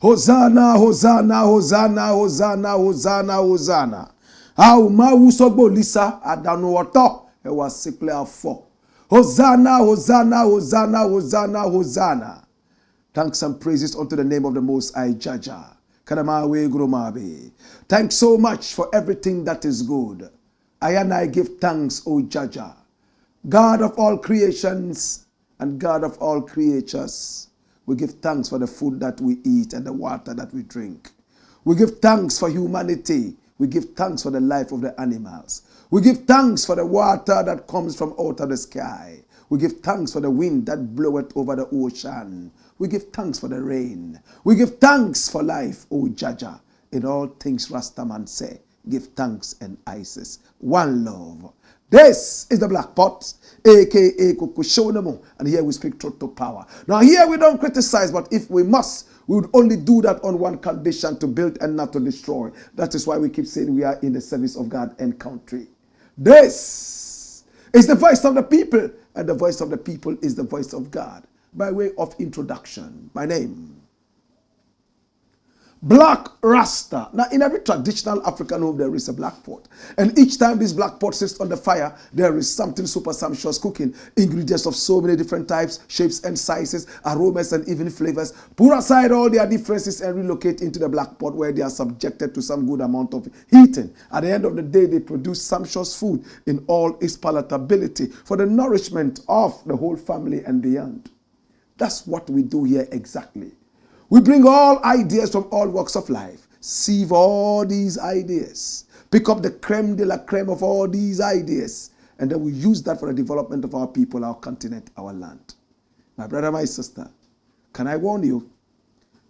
Hosanna, Hosanna, Hosanna, Hosanna, Hosanna, Hosanna. How ma usogbo lisa adanu oto e wa sikle afo. Hosanna, Hosanna, Hosanna, Hosanna, Hosanna. Thanks and praises unto the name of the Most High Jaja. Kadamawe Gurumabe. Thanks so much for everything that is good. I give thanks, O Jaja, God of all creations and God of all creatures. We give thanks for the food that we eat and the water that we drink. We give thanks for humanity. We give thanks for the life of the animals. We give thanks for the water that comes from out of the sky. We give thanks for the wind that bloweth over the ocean. We give thanks for the rain. We give thanks for life, O Jaja. In all things Rastaman say, give thanks and ISIS. One love. This is the Black Pot, a.k.a. Kukushonamo, and here we speak truth to power. Now here we don't criticize, but if we must, we would only do that on one condition: to build and not to destroy. That is why we keep saying we are in the service of God and country. This is the voice of the people, and the voice of the people is the voice of God. By way of introduction, my name, Blakk Rasta. Now, in every traditional African home, there is a black pot. And each time this black pot sits on the fire, there is something super sumptuous cooking. Ingredients of so many different types, shapes and sizes, aromas and even flavors. Put aside all their differences and relocate into the black pot, where they are subjected to some good amount of heating. At the end of the day, they produce sumptuous food in all its palatability for the nourishment of the whole family and beyond. That's what we do here exactly. We bring all ideas from all walks of life, sieve all these ideas, pick up the creme de la creme of all these ideas, and then we use that for the development of our people, our continent, our land. My brother, my sister, can I warn you?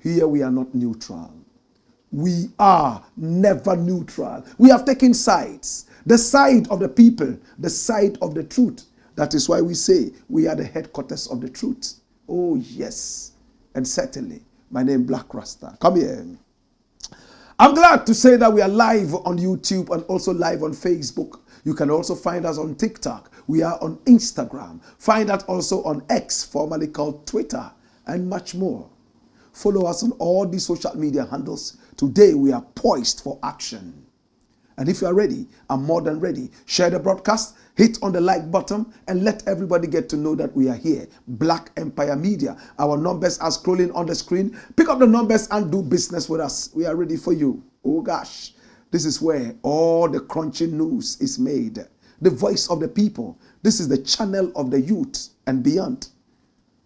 Here we are not neutral. We are never neutral. We have taken sides. The side of the people, the side of the truth. That is why we say we are the headquarters of the truth. Oh yes, and certainly. My name, Blakk Rasta. Come here. I'm glad to say that we are live on YouTube and also live on Facebook. You can also find us on TikTok. We are on Instagram. Find us also on X, formerly called Twitter, and much more. Follow us on all these social media handles. Today, we are poised for action. And if you are ready, I'm more than ready. Share the broadcast, hit on the like button, and let everybody get to know that we are here. Black Empire Media. Our numbers are scrolling on the screen. Pick up the numbers and do business with us. We are ready for you. Oh gosh, this is where all the crunching news is made. The voice of the people. This is the channel of the youth and beyond.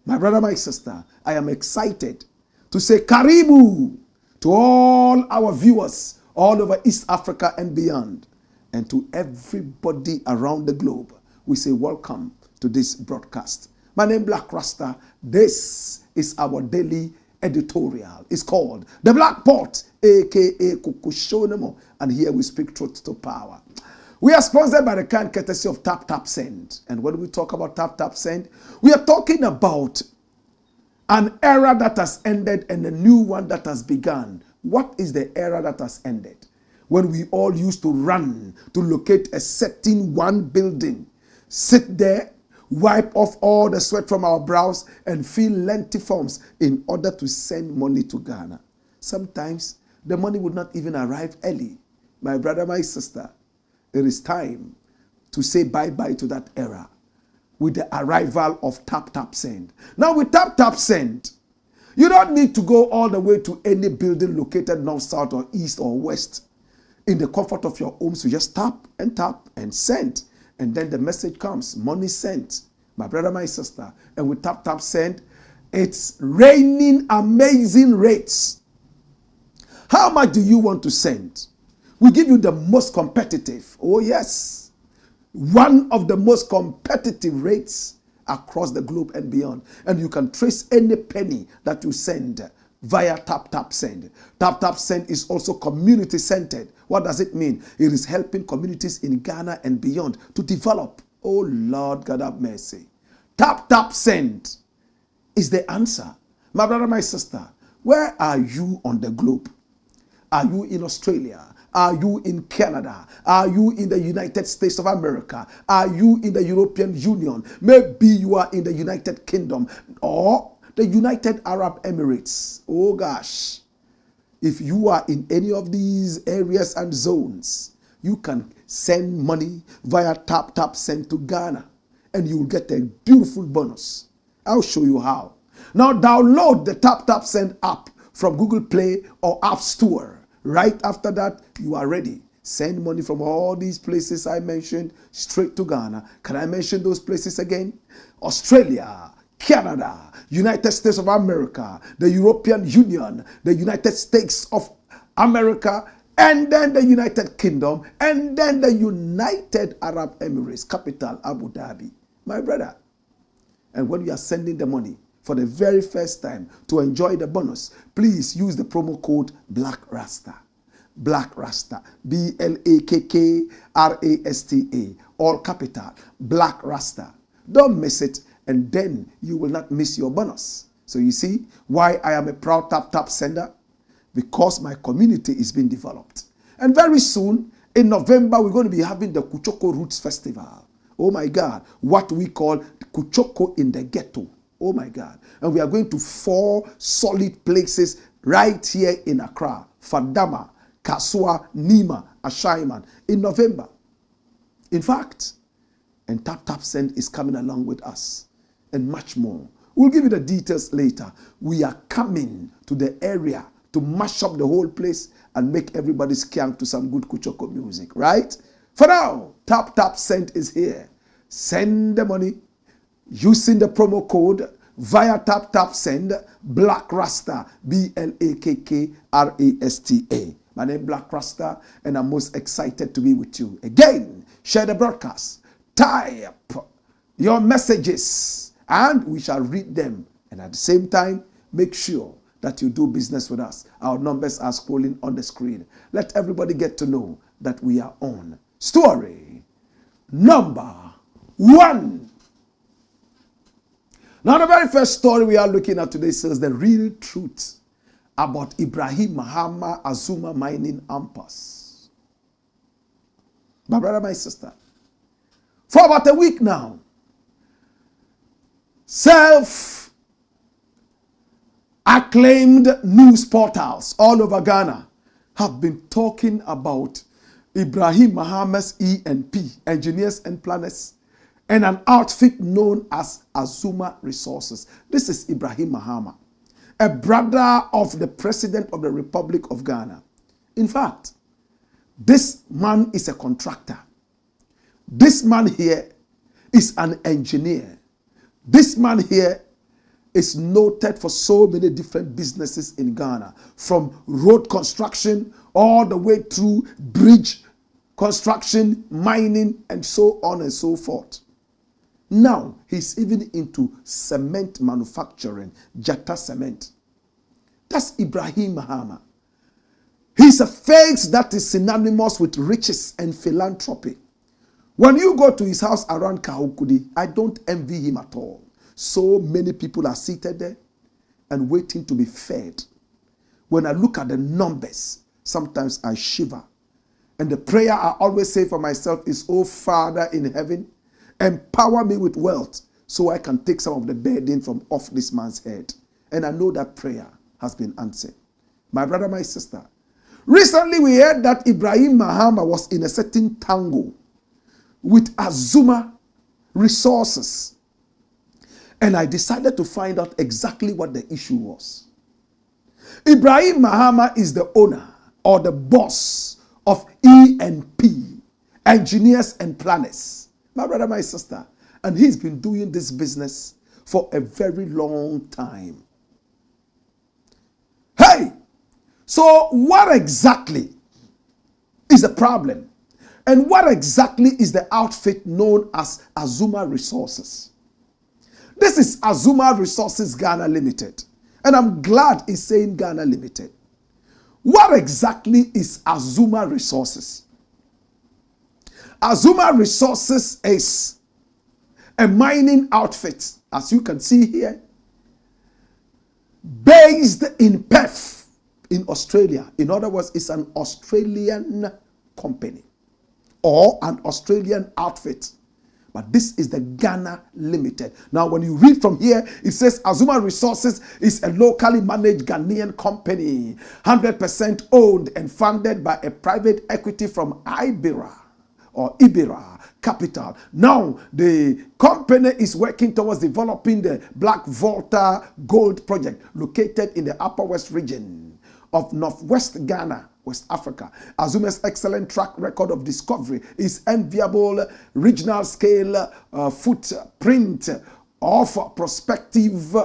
My brother, my sister, I am excited to say Karibu to all our viewers all over East Africa and beyond, and to everybody around the globe. We say welcome to this broadcast. My name is Blakk Rasta. This is our daily editorial. It's called The Black Pot, a.k.a. Kukushonemo, and here we speak truth to power. We are sponsored by the kind courtesy of Tap Tap Send. And when we talk about Tap Tap Send, we are talking about an era that has ended and a new one that has begun. What is the era that has ended? When we all used to run to locate a certain one building, sit there, wipe off all the sweat from our brows, and fill lengthy forms in order to send money to Ghana. Sometimes the money would not even arrive early. My brother, my sister, it is time to say bye-bye to that era with the arrival of Tap Tap Send. Now with Tap Tap Send, you don't need to go all the way to any building located north, south, or east, or west. In the comfort of your homes, you just tap and send. And then the message comes, money sent. My brother, my sister. And with tap, tap, send, it's raining amazing rates. How much do you want to send? We give you the most competitive. Oh, yes. One of the most competitive rates across the globe and beyond. And you can trace any penny that you send via tap, tap, send. Tap, tap, send is also community-centered. What does it mean? It is helping communities in Ghana and beyond to develop. Oh, Lord, God have mercy. Tap, tap, send is the answer. My brother, my sister, where are you on the globe? Are you in Australia? Are you in Canada? Are you in the United States of America? Are you in the European Union? Maybe you are in the United Kingdom or the United Arab Emirates. Oh gosh. If you are in any of these areas and zones, you can send money via tap, tap, send to Ghana and you will get a beautiful bonus. I'll show you how. Now download the tap, tap, send app from Google Play or App Store. Right after that, you are ready. Send money from all these places I mentioned straight to Ghana. Can I mention those places again? Australia, Canada, United States of America, the European Union, the United States of America, and then the United Kingdom, and then the United Arab Emirates, capital Abu Dhabi. My brother. And when you are sending the money for the very first time to enjoy the bonus, please use the promo code Blakk RASTA. Blakk RASTA. BLAKKRASTA. All capital. Blakk RASTA. Don't miss it, and then you will not miss your bonus. So you see why I am a proud tap tap sender? Because my community is being developed. And very soon, in November, we're going to be having the Kuchoko Roots Festival. Oh my God, what we call Kuchoko in the Ghetto. Oh my God. And we are going to 4 solid places right here in Accra. Fadama, Kasua, Nima, Ashaiman in November. In fact, and Tap Tap Send is coming along with us and much more. We'll give you the details later. We are coming to the area to mash up the whole place and make everybody skank to some good Kuchoko music, right? For now, Tap Tap Send is here. Send the money using the promo code via Tap Tap Send, Blakk RASTA, BLAKKRASTA. My name is Blakk RASTA, and I'm most excited to be with you. Again, share the broadcast, type your messages, and we shall read them. And at the same time, make sure that you do business with us. Our numbers are scrolling on the screen. Let everybody get to know that we are on. Story number 1. Now, the very first story we are looking at today says the real truth about Ibrahim Mahama Azumah mining Impasse. My brother, my sister, for about a week now, self-acclaimed news portals all over Ghana have been talking about Ibrahim Mahama's E&P, Engineers and Planners, and an outfit known as Azumah Resources. This is Ibrahim Mahama, a brother of the President of the Republic of Ghana. In fact, this man is a contractor. This man here is an engineer. This man here is noted for so many different businesses in Ghana, from road construction all the way through bridge construction, mining, and so on and so forth. Now, he's even into cement manufacturing, Jata Cement. That's Ibrahim Mahama. He's a face that is synonymous with riches and philanthropy. When you go to his house around Kahukudi, I don't envy him at all. So many people are seated there and waiting to be fed. When I look at the numbers, sometimes I shiver. And the prayer I always say for myself is, "Oh Father in heaven, empower me with wealth so I can take some of the burden from off this man's head." And I know that prayer has been answered. My brother, my sister, recently we heard that Ibrahim Mahama was in a certain tango with Azumah Resources. And I decided to find out exactly what the issue was. Ibrahim Mahama is the owner or the boss of E&P, Engineers and Planners. My brother, my sister. And he's been doing this business for a very long time. Hey! So what exactly is the problem? And what exactly is the outfit known as Azumah Resources? This is Azumah Resources Ghana Limited. And I'm glad it's saying Ghana Limited. What exactly is Azumah Resources? Azumah Resources is a mining outfit, as you can see here, based in Perth, in Australia. In other words, it's an Australian company or an Australian outfit. But this is the Ghana Limited. Now, when you read from here, it says Azumah Resources is a locally managed Ghanaian company, 100% owned and funded by a private equity from Ibera Capital. Now, the company is working towards developing the Black Volta Gold Project located in the Upper West region of Northwest Ghana, West Africa. Azumah's excellent track record of discovery is enviable regional scale footprint of prospective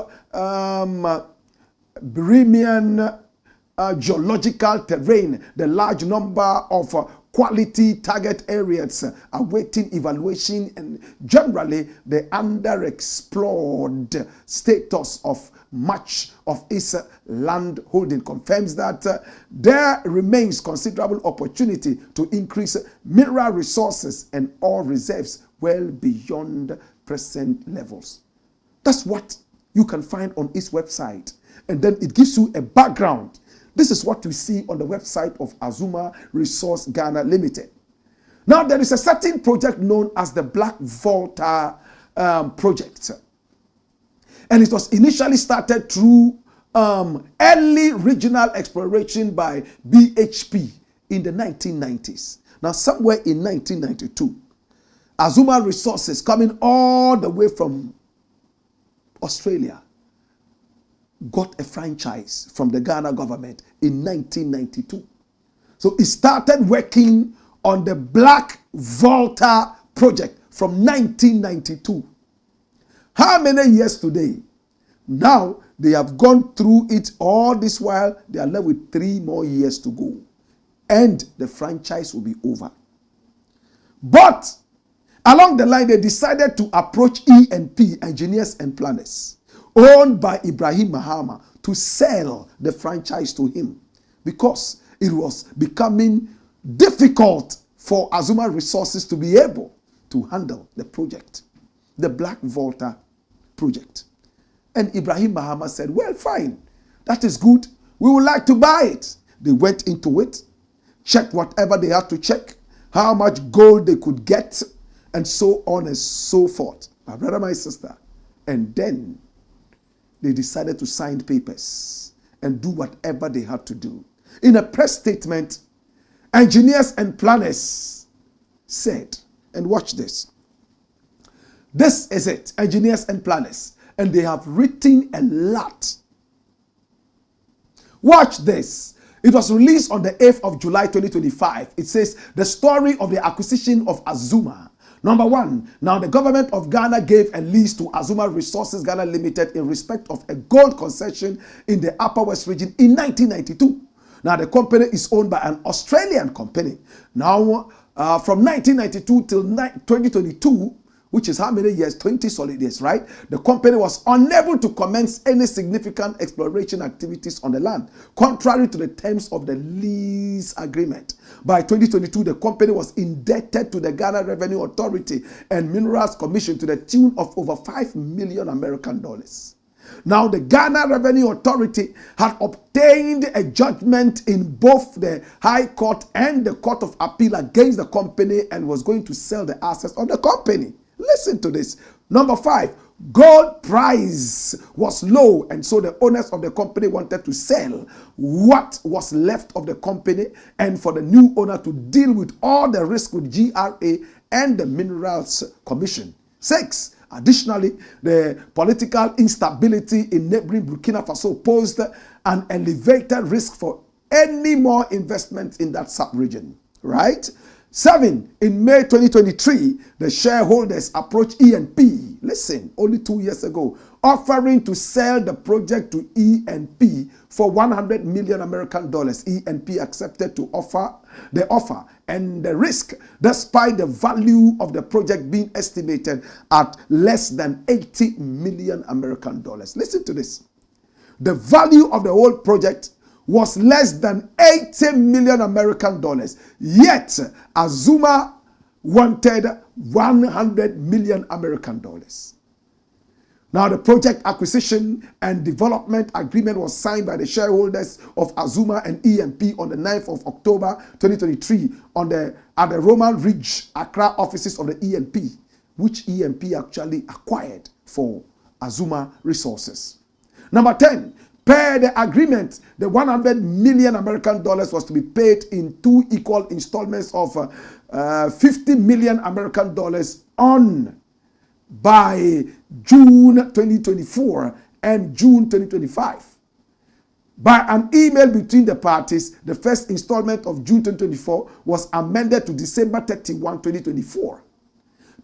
Birimian geological terrain, the large number of quality target areas awaiting evaluation, and generally the underexplored status of much of its land holding confirms that there remains considerable opportunity to increase mineral resources and oil reserves well beyond present levels. That's what you can find on its website. And then it gives you a background. This is what we see on the website of Azumah Resource Ghana Limited. Now, there is a certain project known as the Black Volta project. And it was initially started through early regional exploration by BHP in the 1990s. Now, somewhere in 1992, Azumah Resources, coming all the way from Australia, got a franchise from the Ghana government in 1992. So it started working on the Black Volta project from 1992. How many years today? Now they have gone through it all this while. They are left with 3 more years to go. And the franchise will be over. But along the line, they decided to approach E&P, Engineers and Planners, owned by Ibrahim Mahama, to sell the franchise to him because it was becoming difficult for Azumah Resources to be able to handle the project, the Black Volta project. And Ibrahim Mahama said, well, fine, that is good. We would like to buy it. They went into it, checked whatever they had to check, how much gold they could get, and so on and so forth. My brother, my sister. And then they decided to sign papers and do whatever they had to do. In a press statement, Engineers and Planners said, and watch this. This is it, Engineers and Planners. And they have written a lot. Watch this. It was released on the 8th of July 2025. It says, the story of the acquisition of Azumah. Number 1, now the government of Ghana gave a lease to Azumah Resources Ghana Limited in respect of a gold concession in the Upper West region in 1992. Now the company is owned by an Australian company. Now from 1992 till 2022, which is how many years? 20 solid years, right? The company was unable to commence any significant exploration activities on the land, contrary to the terms of the lease agreement. By 2022, the company was indebted to the Ghana Revenue Authority and Minerals Commission to the tune of over $5 million American dollars. Now, the Ghana Revenue Authority had obtained a judgment in both the High Court and the Court of Appeal against the company and was going to sell the assets of the company. Listen to this. Number 5, gold price was low, and so the owners of the company wanted to sell what was left of the company and for the new owner to deal with all the risk with GRA and the Minerals Commission. 6, additionally, the political instability in neighboring Burkina Faso posed an elevated risk for any more investment in that sub-region, right? 7. In May 2023, the shareholders approached E&P, listen, only 2 years ago, offering to sell the project to E&P for $100 million American dollars. E&P accepted to offer the offer and the risk, despite the value of the project being estimated at less than 80 million American dollars. Listen to this. The value of the whole project was less than 80 million American dollars. Yet, Azumah wanted 100 million American dollars. Now, the project acquisition and development agreement was signed by the shareholders of Azumah and E&P on the 9th of October 2023 at the Roman Ridge, Accra offices of the E&P, which E&P actually acquired for Azumah Resources. Number 10, per the agreement, the 100 million American dollars was to be paid in 2 equal installments of 50 million American dollars by June 2024 and June 2025. By an email between the parties, the first installment of June 2024 was amended to December 31, 2024.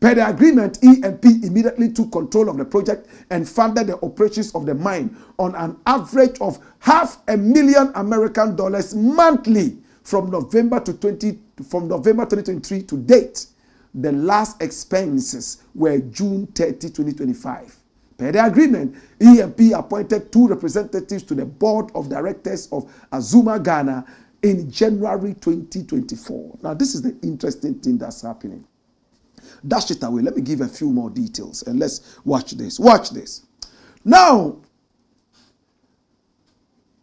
Per the agreement, E&P immediately took control of the project and funded the operations of the mine on an average of $500,000 American dollars monthly from November 2023 to date. The last expenses were June 30, 2025. Per the agreement, E&P appointed 2 representatives to the board of directors of Azumah Ghana in January 2024. Now, this is the interesting thing that's happening. Dash it away. Let me give a few more details and let's watch this. Watch this. Now,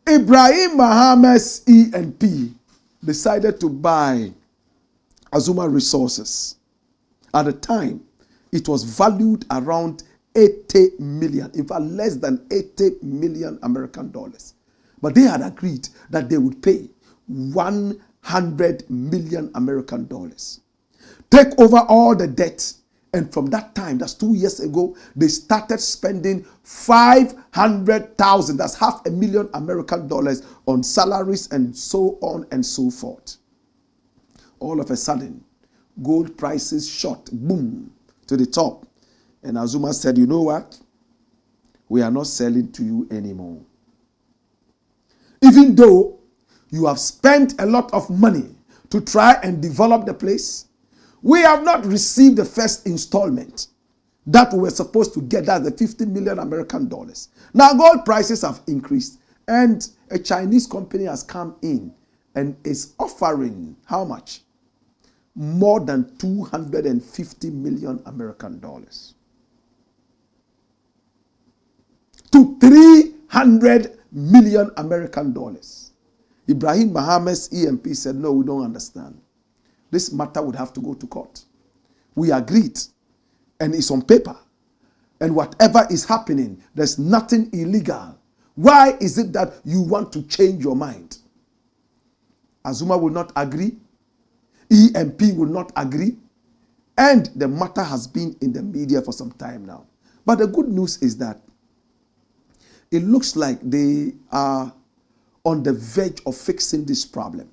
Ibrahim Mahama's E&P decided to buy Azumah Resources. At the time, it was valued around 80 million, in fact, less than 80 million American dollars. But they had agreed that they would pay 100 million American dollars. Take over all the debt. And from that time, that's 2 years ago, they started spending 500,000, that's $500,000 American dollars on salaries and so on and so forth. All of a sudden, gold prices shot, boom, to the top. And Azumah said, you know what? We are not selling to you anymore. Even though you have spent a lot of money to try and develop the place, we have not received the first installment that we were supposed to get, that's the 50 million American dollars. Now gold prices have increased and a Chinese company has come in and is offering how much? More than 250 million American dollars. To 300 million American dollars. Ibrahim Mahama's E&P said, no, we don't understand. This matter would have to go to court. We agreed, and it's on paper. And whatever is happening, there's nothing illegal. Why is it that you want to change your mind? Azumah will not agree. E&P will not agree. And the matter has been in the media for some time now. But the good news is that it looks like they are on the verge of fixing this problem.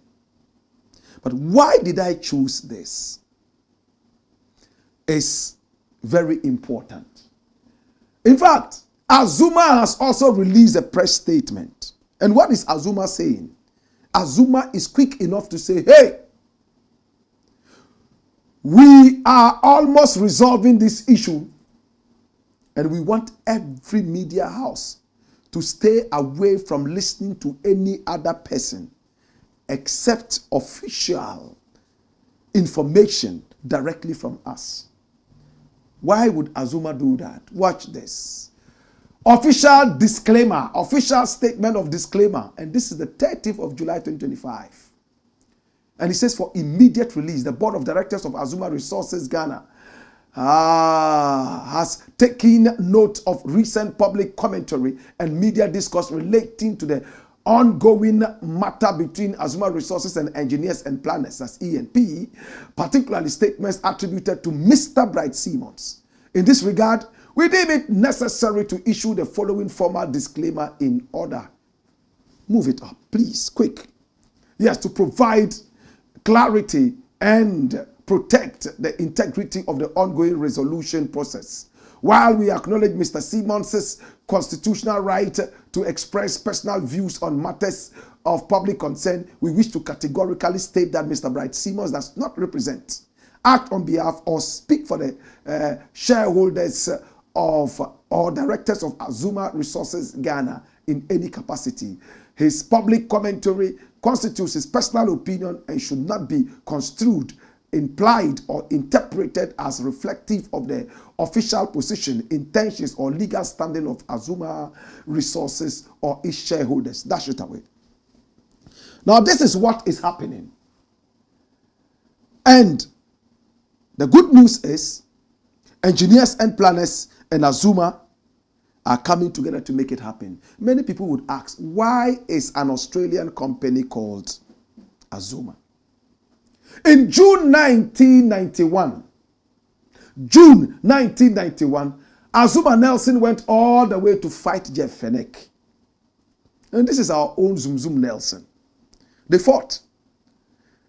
But why did I choose this? It's very important. In fact, Azumah has also released a press statement. And what is Azumah saying? Azumah is quick enough to say, hey, we are almost resolving this issue. And we want every media house to stay away from listening to any other person except official information directly from us. Why would Azumah do that? Watch this. Official disclaimer, official statement of disclaimer. And this is the 30th of July 2025. And it says for immediate release, the board of directors of Azumah Resources Ghana has taken note of recent public commentary and media discourse relating to the ongoing matter between Azumah Resources and engineers and planners as E&P, particularly statements attributed to Mr. Bright Simmons. In this regard, we deem it necessary to issue the following formal disclaimer in order. Move it up, please, quick. Yes, to provide clarity and protect the integrity of the ongoing resolution process. While we acknowledge Mr. Simmons' constitutional right to express personal views on matters of public concern, we wish to categorically state that Mr. Bright Simmons does not represent, act on behalf, or speak for the shareholders of or directors of Azumah Resources Ghana in any capacity. His public commentary constitutes his personal opinion and should not be construed, implied, or interpreted as reflective of the official position, intentions, or legal standing of Azumah Resources or its shareholders. Dash it away. Now, this is what is happening. And the good news is engineers and planners and Azumah are coming together to make it happen. Many people would ask, why is an Australian company called Azumah? In June 1991, Azumah Nelson went all the way to fight Jeff Fenech. And this is our own Zum Zum Nelson. They fought.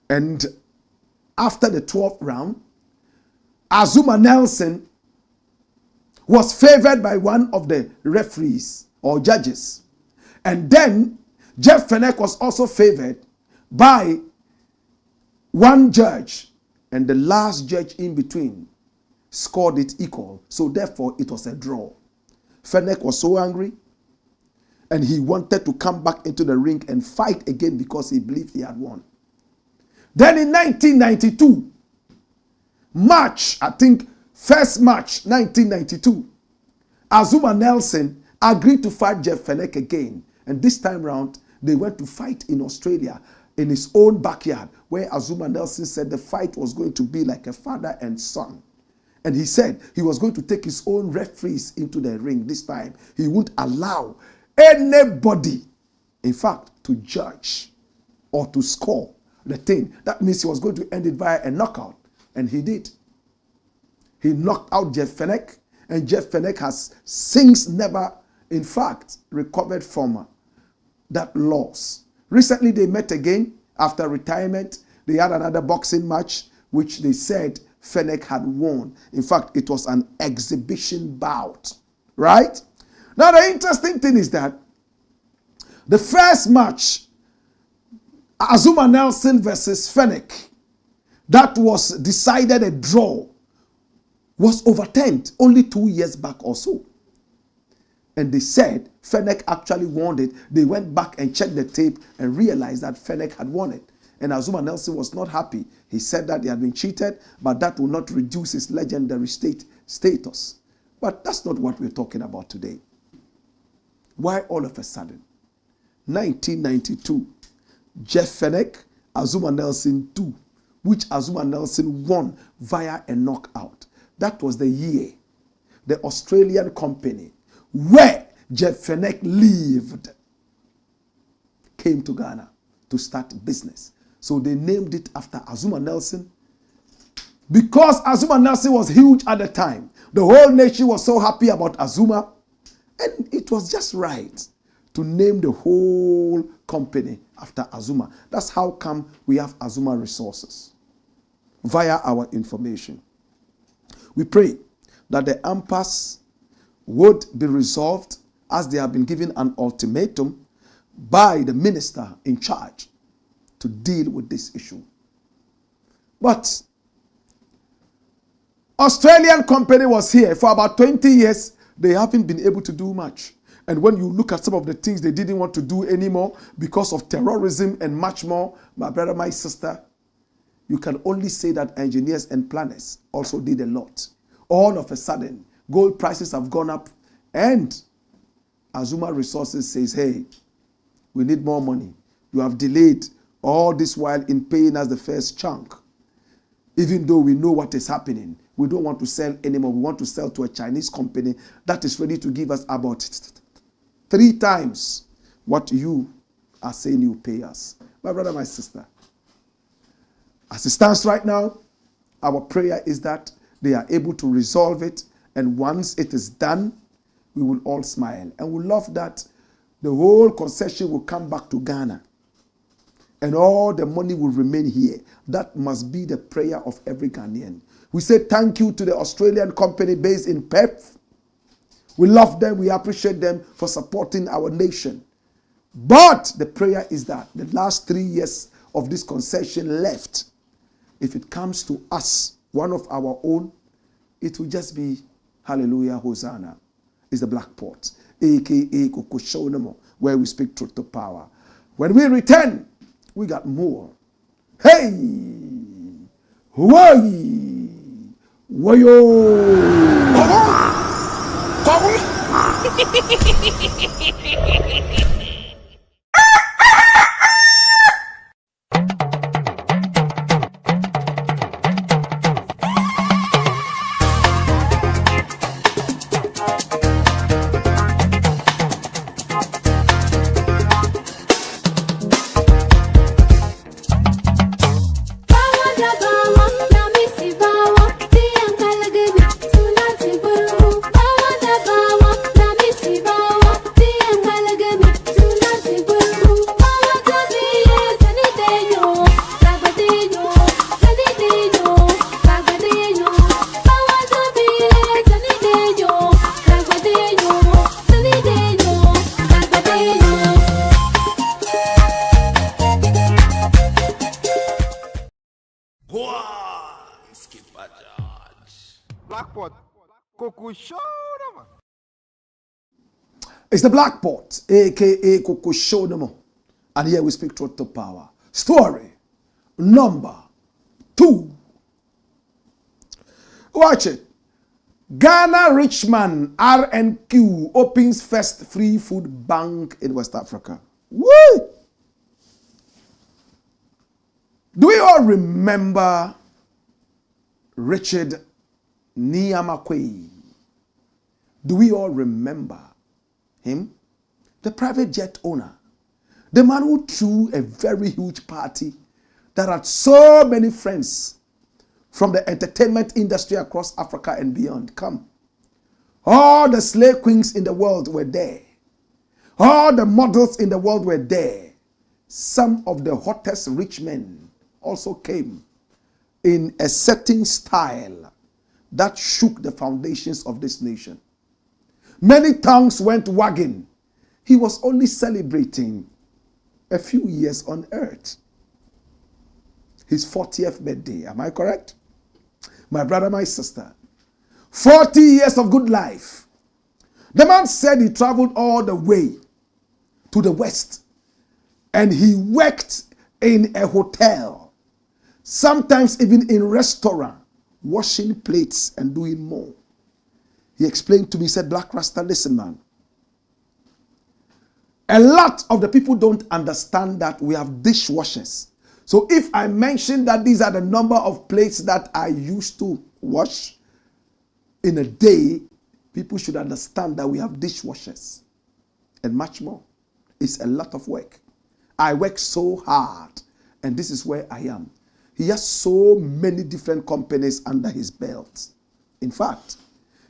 And after the 12th round, Azumah Nelson was favored by one of the referees or judges. And then Jeff Fenech was also favored by one judge. And the last judge in between scored it equal. So therefore it was a draw. Fenech was so angry and he wanted to come back into the ring and fight again because he believed he had won. Then in 1992, March, I think, first March 1992, Azumah Nelson agreed to fight Jeff Fenech again. And this time round, they went to fight in Australia in his own backyard, where Azumah Nelson said the fight was going to be like a father and son. And he said he was going to take his own referees into the ring this time. He wouldn't allow anybody, in fact, to judge or to score the thing. That means he was going to end it via a knockout. And he did. He knocked out Jeff Fenech, and Jeff Fenech has since never, in fact, recovered from that loss. Recently, they met again after retirement. They had another boxing match, which they said Fenech had won. In fact, it was an exhibition bout, right? Now, the interesting thing is that the first match, Azumah Nelson versus Fenech, that was decided a draw, was overturned only 2 years back or so. And they said Fenech actually won it. They went back and checked the tape and realized that Fenech had won it. And Azumah Nelson was not happy. He said that he had been cheated, but that will not reduce his legendary status. But that's not what we're talking about today. Why all of a sudden, 1992, Jeff Fenech, Azumah Nelson 2, which Azumah Nelson won via a knockout. That was the year the Australian company where Jeff Fenech lived came to Ghana to start business. So they named it after Azumah Nelson. Because Azumah Nelson was huge at the time, the whole nation was so happy about Azumah, and it was just right to name the whole company after Azumah. That's how come we have Azumah Resources via our information. We pray that the impasse would be resolved as they have been given an ultimatum by the minister in charge to deal with this issue. But Australian company was here for about 20 years. They haven't been able to do much. And when you look at some of the things they didn't want to do anymore because of terrorism and much more, my brother, my sister, you can only say that engineers and planners also did a lot. All of a sudden, gold prices have gone up and Azumah Resources says, hey, we need more money. You have delayed all this while in paying us the first chunk. Even though we know what is happening, we don't want to sell anymore. We want to sell to a Chinese company that is ready to give us about 3 times what you are saying you pay us. My brother, my sister, as it stands right now, our prayer is that they are able to resolve it, and once it is done, we will all smile. And we love that the whole concession will come back to Ghana. and all the money will remain here. That must be the prayer of every Ghanaian. We say thank you to the Australian company based in Perth. We love them. We appreciate them for supporting our nation. But the prayer is that the last 3 years of this concession left, if it comes to us, one of our own, it will just be hallelujah, Hosanna. It's the Blakk Port, a.k.a. Kokoshonamo, where we speak truth to power. When we return, we got more. Hey! Hawaii! Wayo! It's the Blakk Port, a.k.a. Kokoshonamo. And here we speak truth to power. Story number 2. Watch it. Ghana RICHMAN RNQ opens first free food bank in West Africa. Woo! Do we all remember Richard Nii Amarh Quaye? Do we all remember him? The private jet owner. The man who threw a very huge party that had so many friends from the entertainment industry across Africa and beyond come. All the slave queens in the world were there. All the models in the world were there. Some of the hottest rich men also came in a certain style that shook the foundations of this nation. Many tongues went wagging. He was only celebrating a few years on earth. His 40th birthday, am I correct? My brother, my sister. 40 years of good life. The man said he traveled all the way to the west and he worked in a hotel, sometimes even in restaurant, washing plates and doing more. He explained to me, he said, Blakk Rasta, listen, man. A lot of the people don't understand that we have dishwashers. So if I mention that these are the number of plates that I used to wash in a day, people should understand that we have dishwashers and much more. It's a lot of work. I work so hard, and this is where I am. He has so many different companies under his belt. In fact,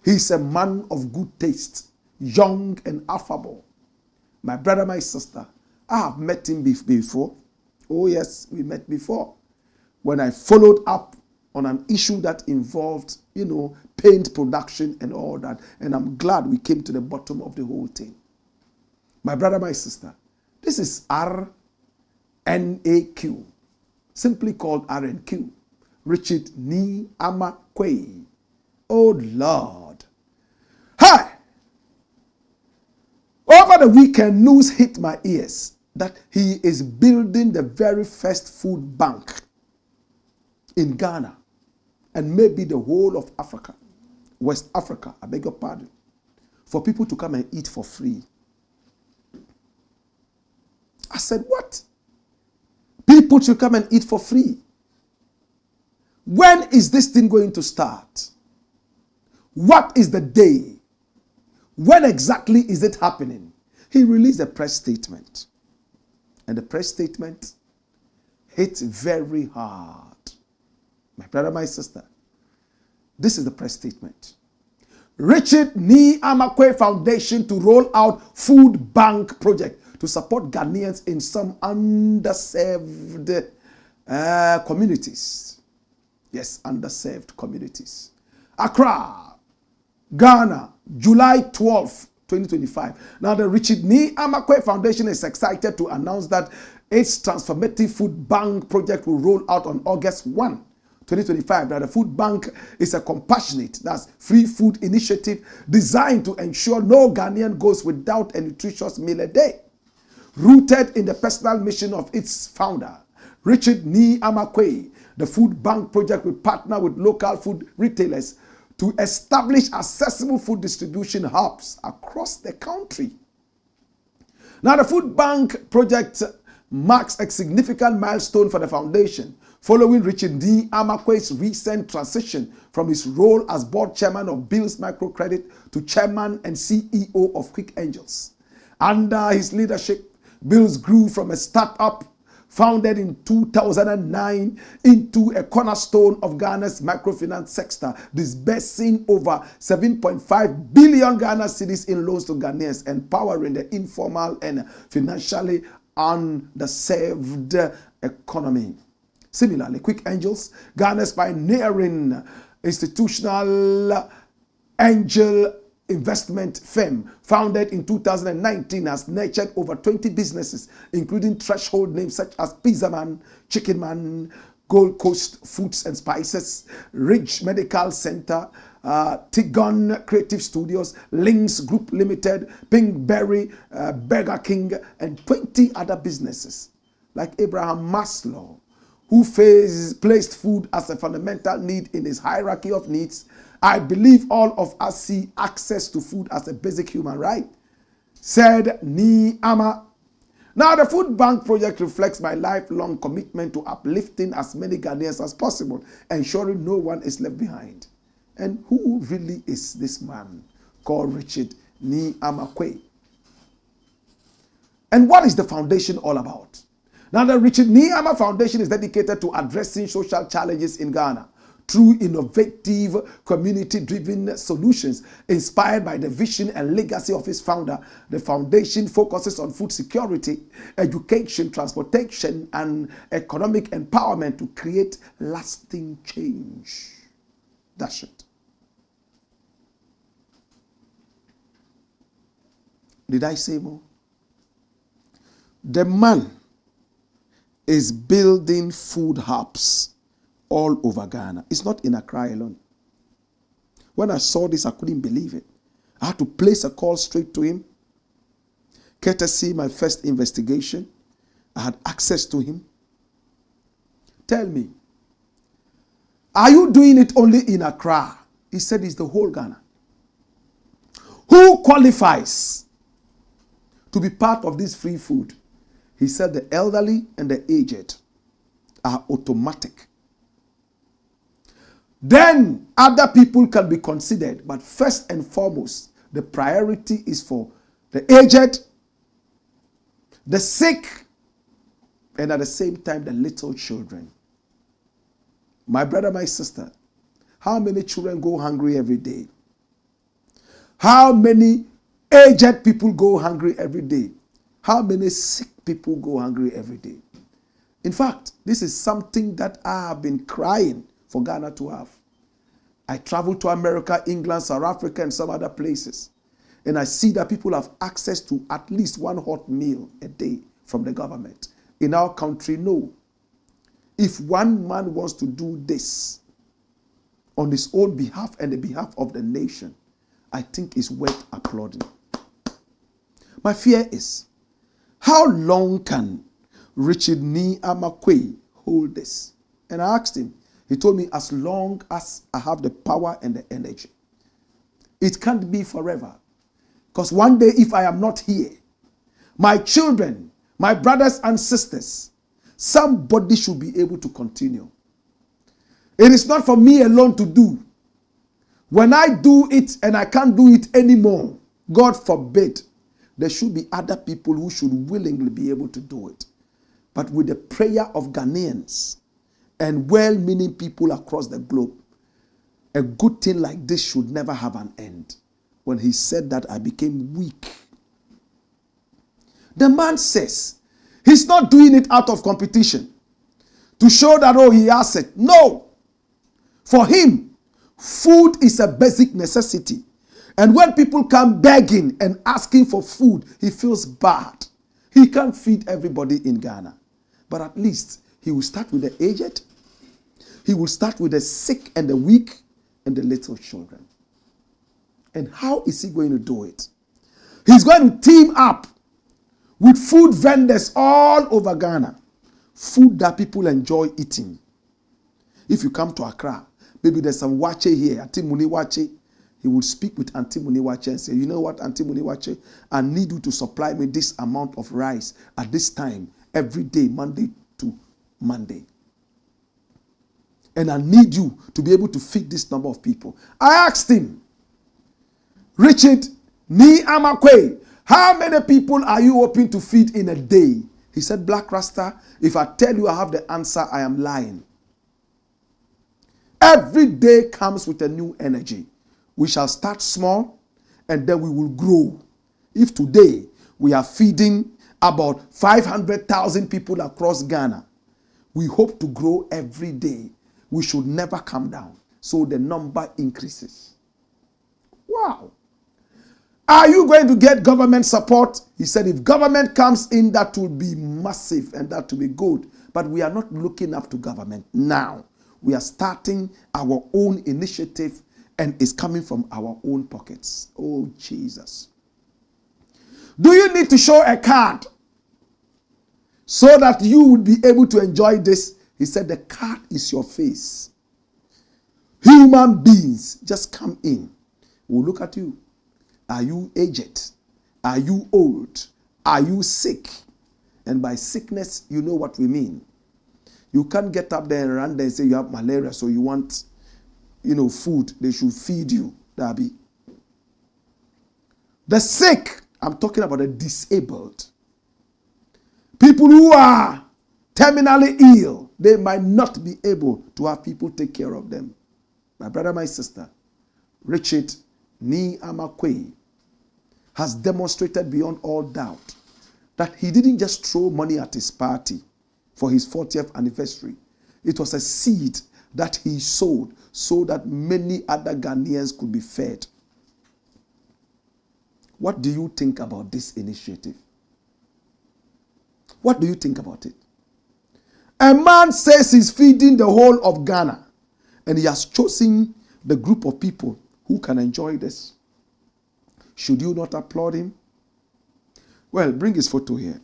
he's a man of good taste, young and affable. My brother, my sister, I have met him before. Oh yes, we met before. When I followed up on an issue that involved, paint production and all that. And I'm glad we came to the bottom of the whole thing. My brother, my sister, this is RNAQ, simply called RNQ. Richard Nii Amarh Quaye. Oh Lord. Hi! Over the weekend, news hit my ears that he is building the very first food bank in Ghana and maybe the whole of Africa, West Africa, I beg your pardon, for people to come and eat for free. I said, what? People should come and eat for free. When is this thing going to start? What is the day? When exactly is it happening? He released a press statement. And the press statement hit very hard. My brother, my sister, this is the press statement. Richard Nii Amarh Quaye Foundation to roll out food bank project to to support Ghanaians in some underserved communities. Yes, underserved communities. Accra, Ghana, July 12, 2025. Now, the Nii Amarh Quaye Foundation is excited to announce that its transformative food bank project will roll out on August 1, 2025. Now, the food bank is a compassionate, that's free food initiative designed to ensure no Ghanaian goes without a nutritious meal a day. Rooted in the personal mission of its founder, Nii Amarh Quaye, the food bank project will partner with local food retailers to establish accessible food distribution hubs across the country. Now, the food bank project marks a significant milestone for the foundation, following Nii Amarh Quaye's recent transition from his role as board chairman of Bills Microcredit to chairman and CEO of Quick Angels. Under his leadership, Bills grew from a startup founded in 2009 into a cornerstone of Ghana's microfinance sector, disbursing over 7.5 billion Ghana cedis in loans to Ghanaians, empowering the informal and financially underserved economy. Similarly, Quick Angels, Ghana's pioneering institutional angel investment firm, founded in 2019, has nurtured over 20 businesses, including threshold names such as Pizza Man, Chicken Man, Gold Coast Foods and Spices, Ridge Medical Center, Tigon Creative Studios, Links Group Limited, Pinkberry, Burger King, and 20 other businesses. Like Abraham Maslow, who placed food as a fundamental need in his hierarchy of needs, I believe all of us see access to food as a basic human right, said Nii Amarh. Now, the food bank project reflects my lifelong commitment to uplifting as many Ghanaians as possible, ensuring no one is left behind. And who really is this man called Nii Amarh Quaye? And what is the foundation all about? Now, the Nii Amarh Foundation is dedicated to addressing social challenges in Ghana through innovative, community-driven solutions inspired by the vision and legacy of its founder. The foundation focuses on food security, education, transportation, and economic empowerment to create lasting change. That's it. Did I say more? The man is building food hubs all over Ghana. It's not in Accra alone. When I saw this, I couldn't believe it. I had to place a call straight to him. Courtesy my first investigation, I had access to him. Tell me, are you doing it only in Accra? He said it's the whole Ghana. Who qualifies to be part of this free food? He said the elderly and the aged are automatic. Then other people can be considered, but first and foremost, the priority is for the aged, the sick, and at the same time, the little children. My brother, my sister, how many children go hungry every day? How many aged people go hungry every day? How many sick people go hungry every day? In fact, this is something that I have been crying for Ghana to have. I travel to America, England, South Africa, and some other places, and I see that people have access to at least one hot meal a day from the government. In our country, no. If one man wants to do this on his own behalf and the behalf of the nation, I think it's worth applauding. My fear is, how long can Nii Amarh Quaye hold this? And I asked him. He told me, as long as I have the power and the energy. It can't be forever. Because one day, if I am not here, my children, my brothers and sisters, somebody should be able to continue. It is not for me alone to do. When I do it and I can't do it anymore, God forbid, there should be other people who should willingly be able to do it. But with the prayer of Ghanaians and well-meaning people across the globe, a good thing like this should never have an end. When he said that, I became weak. The man says he's not doing it out of competition to show that, oh, he has it. No. For him, food is a basic necessity. And when people come begging and asking for food, he feels bad. He can't feed everybody in Ghana. But at least he will start with the aged. He will start with the sick and the weak and the little children. And how is he going to do it? He's going to team up with food vendors all over Ghana. Food that people enjoy eating. If you come to Accra, maybe there's some wache here, Auntie Muni Wache. He will speak with Auntie Muni Wache and say, you know what, Auntie Muni Wache, I need you to supply me this amount of rice at this time, every day, Monday to Monday. And I need you to be able to feed this number of people. I asked him, Richard, Nii Amarh Quaye, how many people are you hoping to feed in a day? He said, Black Rasta, if I tell you I have the answer, I am lying. Every day comes with a new energy. We shall start small and then we will grow. If today we are feeding about 500,000 people across Ghana, we hope to grow every day. We should never come down. So the number increases. Wow. Are you going to get government support? He said, if government comes in, that will be massive and that will be good. But we are not looking up to government now. We are starting our own initiative and it's coming from our own pockets. Oh, Jesus. Do you need to show a card so that you would be able to enjoy this? He said, the card is your face. Human beings just come in. We'll look at you. Are you aged? Are you old? Are you sick? And by sickness, you know what we mean. You can't get up there and run there and say you have malaria, so you want, food. They should feed you, Darby. The sick, I'm talking about the disabled. People who are terminally ill, they might not be able to have people take care of them. My brother, my sister, Richard Nii Amarh Quaye has demonstrated beyond all doubt that he didn't just throw money at his party for his 40th anniversary. It was a seed that he sowed so that many other Ghanaians could be fed. What do you think about this initiative? What do you think about it? A man says he's feeding the whole of Ghana and he has chosen the group of people who can enjoy this. Should you not applaud him? Well, bring his photo here.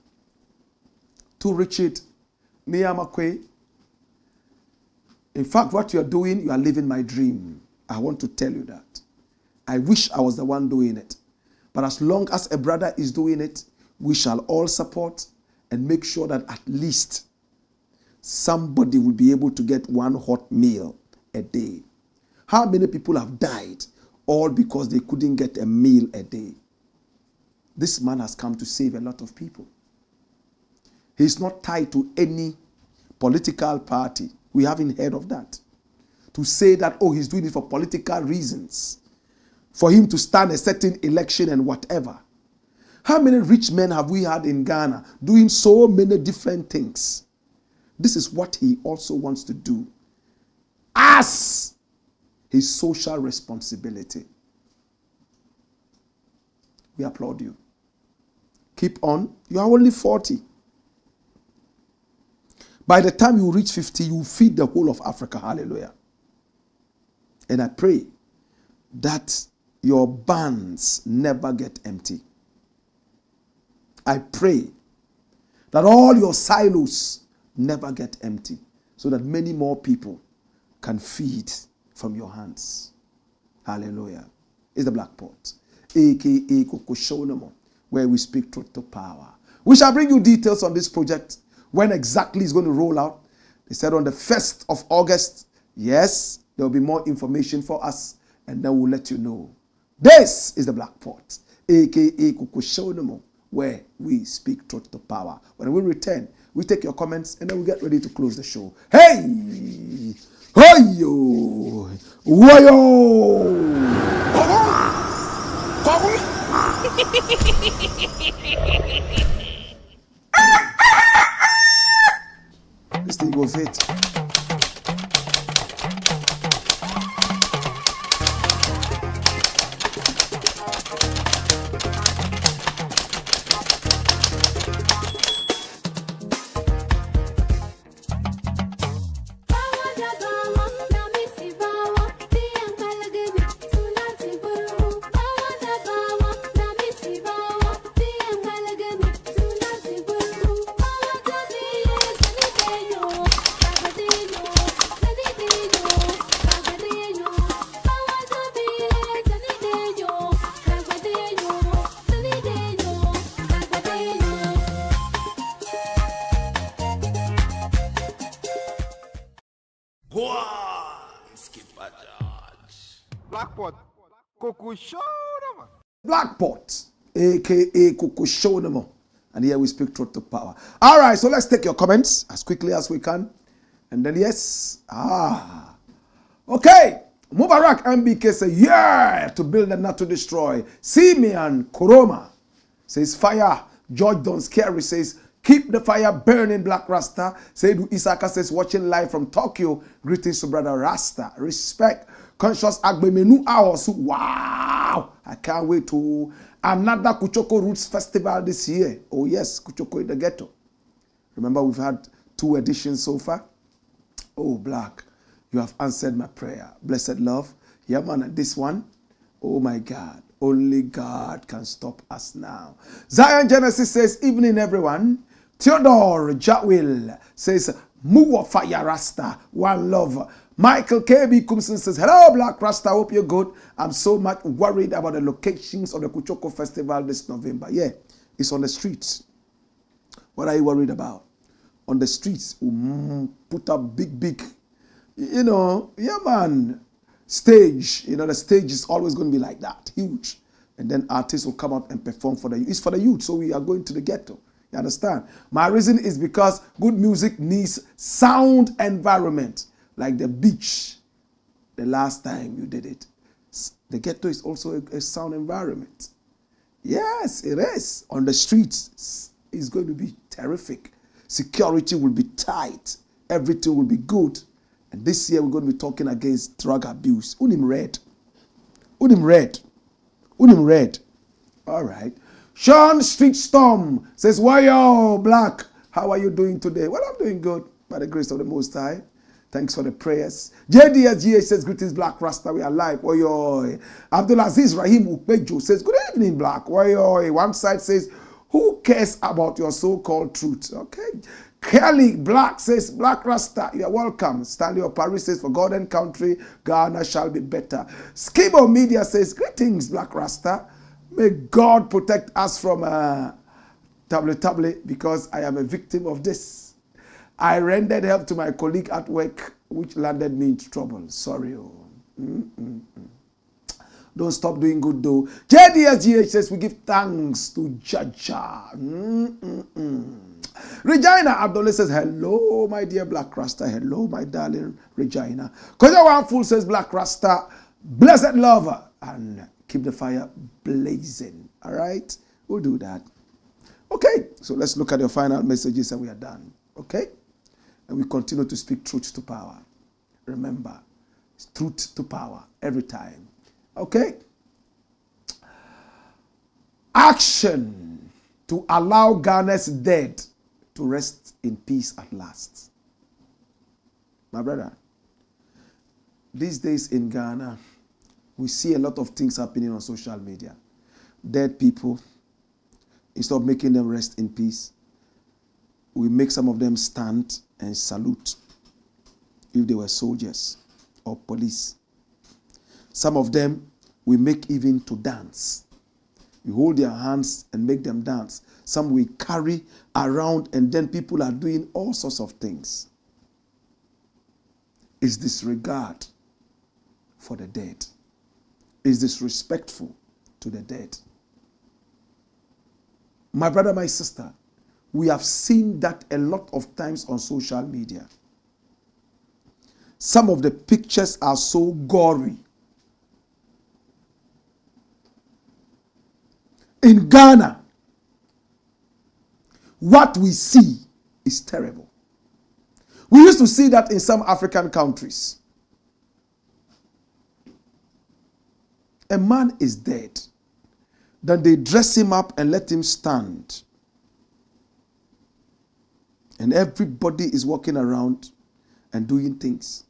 To Richard Nii Amarh Quaye. In fact, what you are doing, you are living my dream. I want to tell you that. I wish I was the one doing it. But as long as a brother is doing it, we shall all support and make sure that at least somebody will be able to get one hot meal a day. How many people have died all because they couldn't get a meal a day? This man has come to save a lot of people. He's not tied to any political party. We haven't heard of that. To say that, oh, he's doing it for political reasons. For him to stand a certain election and whatever. How many rich men have we had in Ghana doing so many different things? This is what he also wants to do as his social responsibility. We applaud you. Keep on. You are only 40. By the time you reach 50, you feed the whole of Africa. Hallelujah. And I pray that your barns never get empty. I pray that all your silos never get empty so that many more people can feed from your hands. Hallelujah. It's the Black Pot, a.k.a. Kokoshonomo, where we speak truth to power. We shall bring you details on this project, when exactly it's going to roll out. They said on the 1st of August, yes, there will be more information for us, and then we'll let you know. This is the Black Pot, a.k.a. Kokoshonomo, where we speak truth to power. When we return, we take your comments, and then we get ready to close the show. Hey! Hoyo! Woyo! This thing go fit. Blackpot, Coco Show, man. Blackpot, aka Coco Show. And here we speak truth to power. All right, so let's take your comments as quickly as we can. And then yes, okay. Mubarak MBK say, yeah, to build and not to destroy. Simeon Koroma says, fire. George Don Scary says, keep the fire burning, Black Rasta. Seidu Isaka says, watching live from Tokyo. Greetings to brother Rasta. Respect. Conscious Agbemenu Aosu. Wow. I can't wait to another Kuchoko Roots Festival this year. Oh yes, Kuchoko in the Ghetto. Remember, we've had 2 editions so far. Oh, Black, you have answered my prayer. Blessed love. Yeah, man, and this one, oh my God, only God can stop us now. Zion Genesis says, evening everyone. Theodore Jatwill says, Muwa Fire Rasta, one love. Michael KB Kumson says, hello, Black Rasta, hope you're good. I'm so much worried about the locations of the Kuchoko Festival this November. Yeah, it's on the streets. What are you worried about? On the streets, put up big, yeah, man, stage. The stage is always going to be like that, huge. And then artists will come out and perform for the youth. It's for the youth, so we are going to the ghetto. You understand? My reason is because good music needs sound environment, like the beach. The last time you did it. The ghetto is also a sound environment. Yes, it is. On the streets, it's going to be terrific. Security will be tight. Everything will be good. And this year we're going to be talking against drug abuse. Unim red. All right. Sean Street Storm says, why yo, Black? How are you doing today? Well, I'm doing good by the grace of the Most High. Thanks for the prayers. JDSGH says, greetings, Black Rasta. We are live. Oyoy. Abdulaziz Rahim Ukpejo says, good evening, Black. Oyoy. One side says, who cares about your so-called truth? Okay. Kelly Black says, Black Rasta, you are welcome. Stanley Opari says, for God and country, Ghana shall be better. Skibo Media says, greetings, Black Rasta. May God protect us from table, because I am a victim of this. I rendered help to my colleague at work, which landed me into trouble. Sorry. Don't stop doing good though. JDSGH says, we give thanks to Jaja. Regina Abdullah says, hello, my dear Black Rasta. Hello, my darling Regina. Koja One Fool says, Black Rasta, blessed lover, and keep the fire blazing. All right? We'll do that. Okay, so let's look at your final messages and we are done. Okay? And we continue to speak truth to power. Remember, it's truth to power every time. Okay? Action to allow Ghana's dead to rest in peace at last. My brother, these days in Ghana, we see a lot of things happening on social media. Dead people, instead of making them rest in peace, we make some of them stand and salute if they were soldiers or police. Some of them we make even to dance. We hold their hands and make them dance. Some we carry around and then people are doing all sorts of things. It's disregard for the dead. It's disrespectful to the dead. My brother, my sister, we have seen that a lot of times on social media. Some of the pictures are so gory. In Ghana, what we see is terrible. We used to see that in some African countries. A man is dead. Then they dress him up and let him stand. And everybody is walking around and doing things.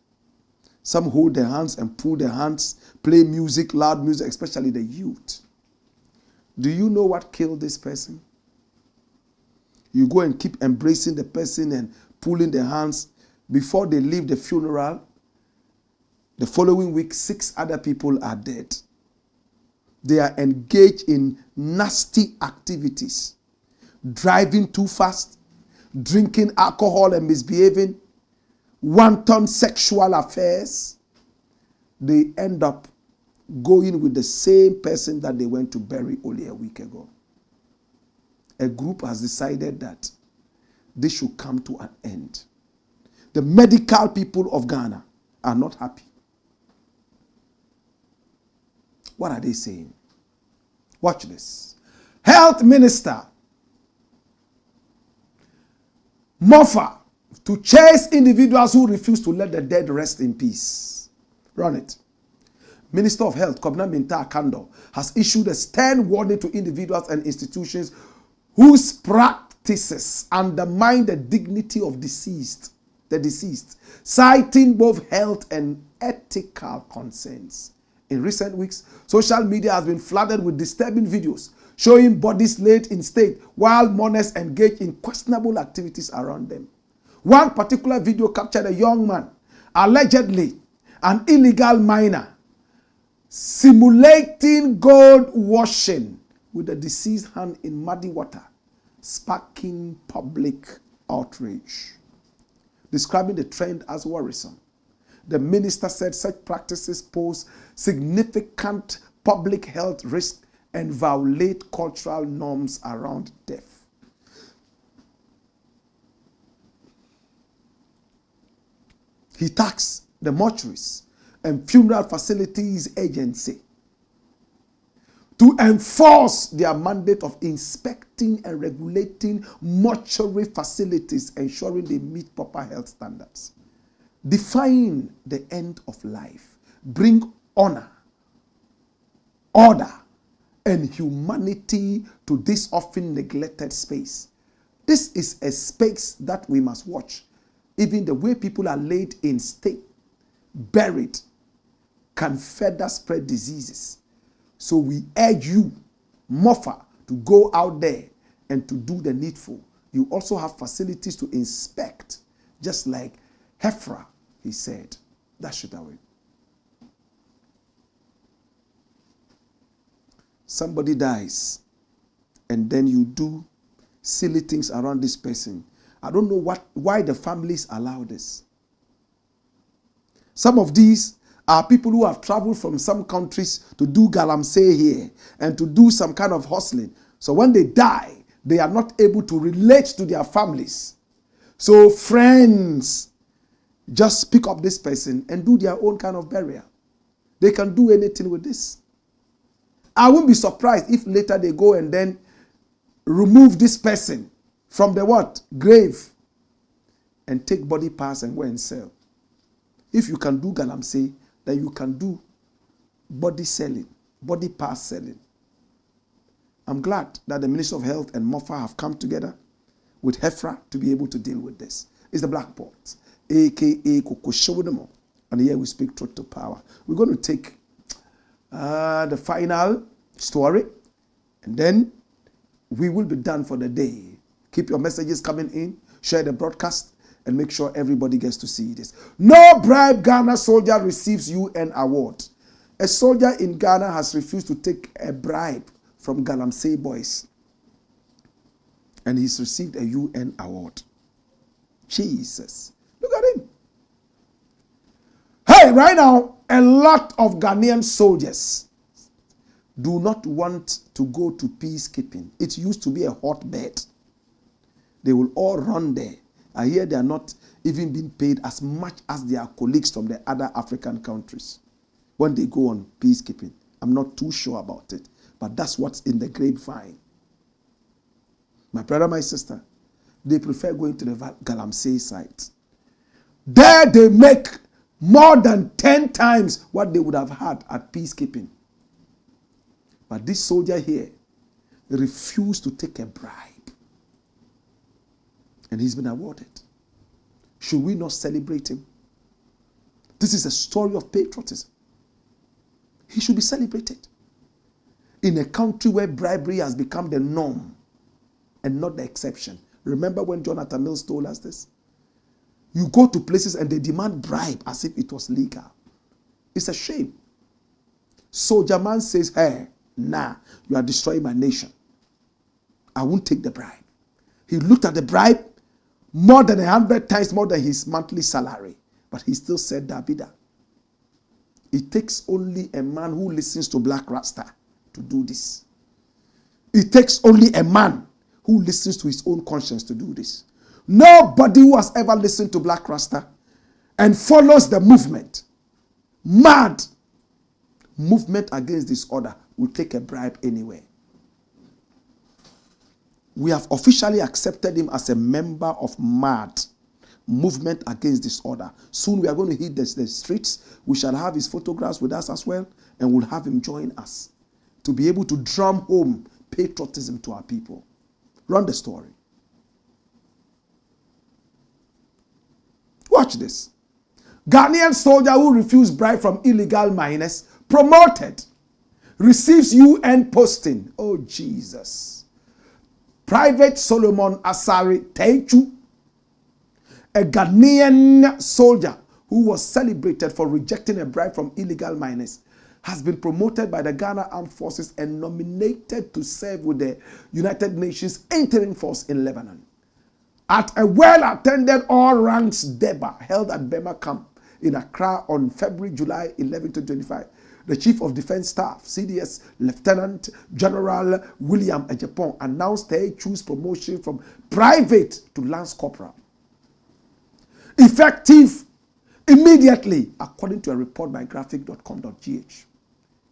Some hold their hands and pull their hands, play music, loud music, especially the youth. Do you know what killed this person? You go and keep embracing the person and pulling their hands. Before they leave the funeral, the following week, 6 other people are dead. They are engaged in nasty activities. Driving too fast, drinking alcohol and misbehaving, wanton sexual affairs. They end up going with the same person that they went to bury only a week ago. A group has decided that this should come to an end. The medical people of Ghana are not happy. What are they saying? Watch this. Health Minister Mofa to chase individuals who refuse to let the dead rest in peace. Run it. Minister of Health, Kobna Minta Akando, has issued a stern warning to individuals and institutions whose practices undermine the dignity of the deceased, citing both health and ethical concerns. In recent weeks, social media has been flooded with disturbing videos showing bodies laid in state while mourners engage in questionable activities around them. One particular video captured a young man, allegedly an illegal miner, simulating gold washing with the deceased hand in muddy water, sparking public outrage. Describing the trend as worrisome, the minister said such practices pose significant public health risk and violate cultural norms around death. He tasked the mortuaries and funeral facilities agency to enforce their mandate of inspecting and regulating mortuary facilities, ensuring they meet proper health standards. Define the end of life. Bring honor, order, and humanity to this often neglected space. This is a space that we must watch. Even the way people are laid in state, buried, can further spread diseases. So we urge you, Mofa, to go out there and to do the needful. You also have facilities to inspect, just like Hefra, he said. That should away. Somebody dies, and then you do silly things around this person. I don't know why the families allow this. Some of these are people who have traveled from some countries to do galamsey here and to do some kind of hustling. So when they die, they are not able to relate to their families. So friends just pick up this person and do their own kind of burial. They can do anything with this. I won't be surprised if later they go and then remove this person from the what? Grave, and take body parts and go and sell. If you can do galamsey, then you can do body selling, body parts selling. I'm glad that the Ministry of Health and Mofa have come together with Hefra to be able to deal with this. It's the Black Pot, a.k.a. Kokoshodemo. And here we speak truth to power. We're going to take the final story, and then we will be done for the day. Keep your messages coming in, share the broadcast, and make sure everybody gets to see this. No-BRIBE Ghana soldier receives UN award. A soldier in Ghana has refused to take a bribe from Galamsey boys, and he's received a UN award. Jesus. Look at him. Hey, right now, a lot of Ghanaian soldiers do not want to go to peacekeeping. It used to be a hotbed. They will all run there. I hear they are not even being paid as much as their colleagues from the other African countries when they go on peacekeeping. I'm not too sure about it, but that's what's in the grapevine. My brother, my sister, they prefer going to the Galamsey site. There they make more than 10 times what they would have had at peacekeeping. But this soldier here refused to take a bribe. And he's been awarded. Should we not celebrate him? This is a story of patriotism. He should be celebrated. In a country where bribery has become the norm and not the exception. Remember when Jonathan Mills told us this? You go to places and they demand bribe as if it was legal. It's a shame. Soldier man says, hey, nah, you are destroying my nation. I won't take the bribe. He looked at the bribe more than 100 times more than his monthly salary. But he still said, Davida. It takes only a man who listens to Blakk RASTA to do this. It takes only a man who listens to his own conscience to do this. Nobody who has ever listened to Blakk RASTA and follows the movement, mad movement against disorder, will take a bribe anyway. We have officially accepted him as a member of MAD, Movement Against Disorder. Soon we are going to hit the streets. We shall have his photographs with us as well, and we'll have him join us to be able to drum home patriotism to our people. Run the story. Watch this. Ghanaian soldier who refused bribe from illegal miners, promoted, receives UN posting. Oh, Jesus. Private Solomon Asari Teichu, a Ghanaian soldier who was celebrated for rejecting a bribe from illegal miners, has been promoted by the Ghana Armed Forces and nominated to serve with the United Nations Interim Force in Lebanon. At a well-attended all-ranks Deba held at Bema Camp in Accra on July 11 to 25, the Chief of Defense Staff, CDS Lieutenant General William Ejapon, announced Teichu's promotion from private to Lance Corporal, effective immediately, according to a report by graphic.com.gh.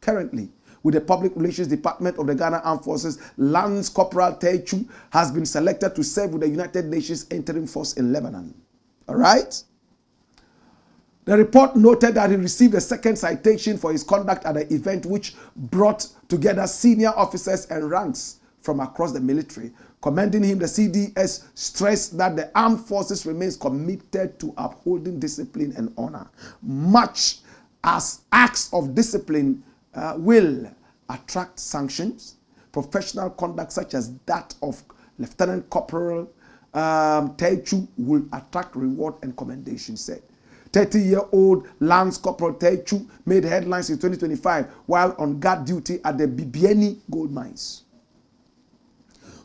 Currently, with the Public Relations Department of the Ghana Armed Forces, Lance Corporal Teichu has been selected to serve with the United Nations Interim Force in Lebanon. All right? The report noted that he received a second citation for his conduct at the event, which brought together senior officers and ranks from across the military. Commending him, the CDS stressed that the armed forces remains committed to upholding discipline and honor, much as acts of discipline will attract sanctions. Professional conduct such as that of Lieutenant Corporal Teichu will attract reward and commendation, said. 30-year-old Lance Corporal Teichu made headlines in 2025 while on guard duty at the Bibiani gold mines.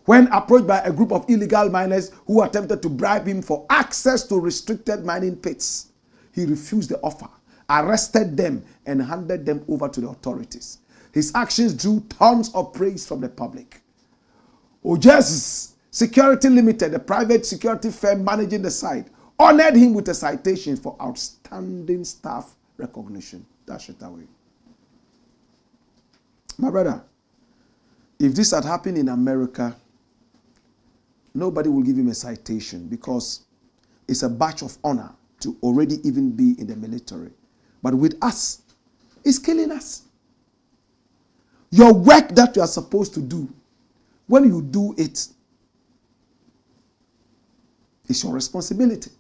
When approached by a group of illegal miners who attempted to bribe him for access to restricted mining pits, he refused the offer, arrested them, and handed them over to the authorities. His actions drew tons of praise from the public. Ojes Security Limited, the private security firm managing the site, honored him with a citation for outstanding staff recognition. Dash it away. My brother, if this had happened in America, nobody will give him a citation because it's a badge of honor to already even be in the military. But with us, it's killing us. Your work that you are supposed to do, when you do it, it's your responsibility.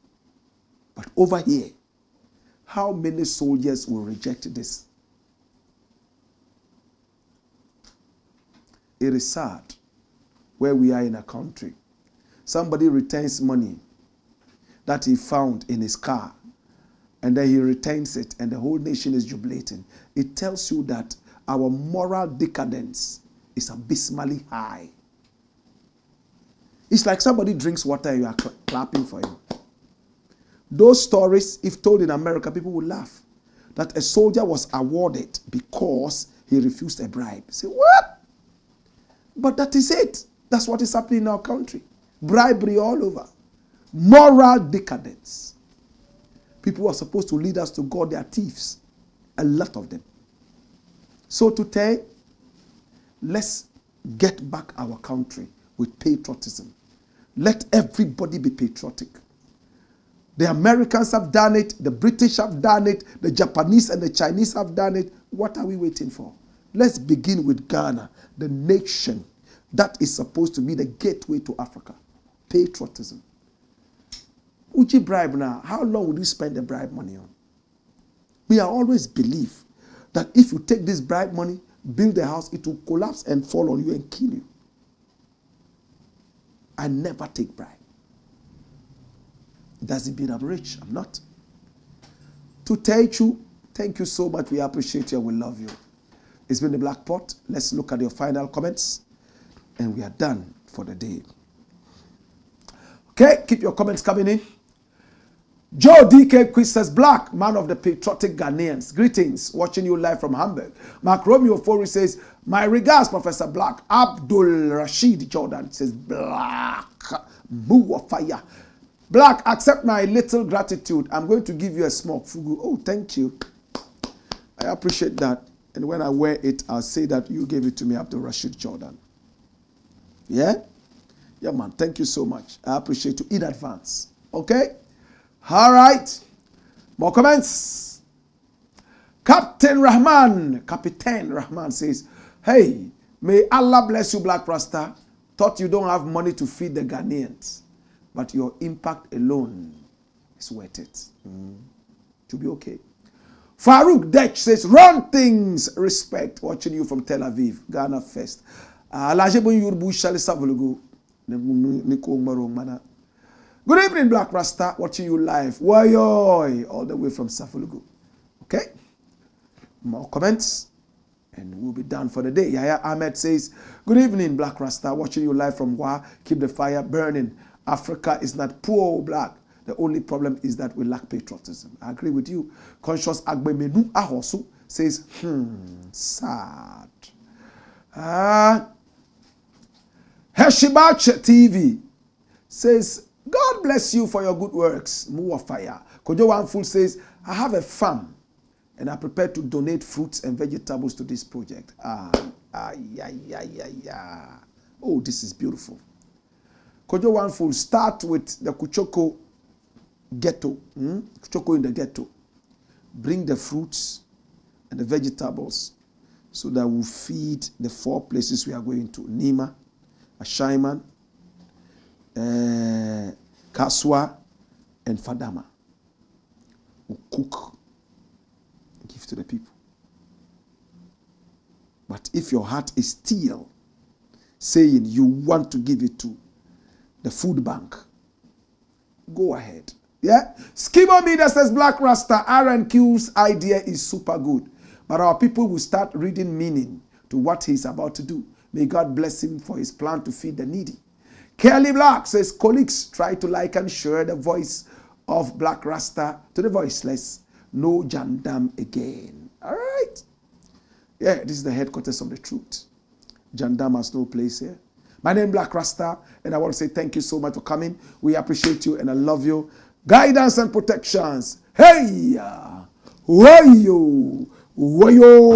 But over here, how many soldiers will reject this? It is sad where we are in a country. Somebody returns money that he found in his car, and then he returns it, and the whole nation is jubilating. It tells you that our moral decadence is abysmally high. It's like somebody drinks water and you are clapping for him. Those stories, if told in America, people would laugh. That a soldier was awarded because he refused a bribe. Say, what? But that is it. That's what is happening in our country. Bribery all over. Moral decadence. People who are supposed to lead us to God, they are thieves. A lot of them. So today, let's get back our country with patriotism. Let everybody be patriotic. The Americans have done it. The British have done it. The Japanese and the Chinese have done it. What are we waiting for? Let's begin with Ghana, the nation that is supposed to be the gateway to Africa. Patriotism. Would you bribe now? How long would you spend the bribe money on? We have always believed that if you take this bribe money, build a house, it will collapse and fall on you and kill you. I never take bribe. Does it mean I'm rich? I'm not. To Teichu, thank you so much. We appreciate you and we love you. It's been the Black Pot. Let's look at your final comments. And we are done for the day. Okay, keep your comments coming in. Joe DK Quiz says, Black, man of the patriotic Ghanaians. Greetings, watching you live from Hamburg. Mark Romeo Fori says, my regards, Professor Black. Abdul Rashid Jordan says, Black, fire. Black, accept my little gratitude. I'm going to give you a small fugu. Oh, thank you. I appreciate that. And when I wear it, I'll say that you gave it to me, Abdul Rashid Jordan. Yeah? Yeah, man. Thank you so much. I appreciate you in advance. Okay? All right. More comments. Captain Rahman says, hey, may Allah bless you, Black Rasta. Thought you don't have money to feed the Ghanaians, but your impact alone is worth it. To be okay. Farouk Dech says, run things, respect. Watching you from Tel Aviv, Ghana first. Good evening, Black Rasta. Watching you live. Wayoy, all the way from Safulugu. Okay? More comments. And we'll be done for the day. Yaya Ahmed says, good evening, Black Rasta. Watching you live from Wa. Keep the fire burning. Africa is not poor or black. The only problem is that we lack patriotism. I agree with you. Conscious Agbemenu Ahosu says, sad. Heshibach TV says, God bless you for your good works. More fire. Kojo Wanful says, I have a farm and I'm prepared to donate fruits and vegetables to this project. Oh, this is beautiful. Kojo Wanful, start with the Kuchoko ghetto. Kuchoko in the ghetto. Bring the fruits and the vegetables so that we'll feed the 4 places we are going to. Nima, Ashaiman, Kaswa, and Fadama. We'll cook, give to the people. But if your heart is still saying you want to give it to the food bank, go ahead. Yeah? Schemo Media says, Black Rasta, RNQ's idea is super good. But our people will start reading meaning to what he's about to do. May God bless him for his plan to feed the needy. Kelly Black says, colleagues, try to like and share the voice of Black Rasta to the voiceless. No Jandam again. All right. Yeah, this is the headquarters of the truth. Jandam has no place here. My name is Black Rasta, and I want to say thank you so much for coming. We appreciate you, and I love you. Guidance and protections. Hey! Wayo! Wayo!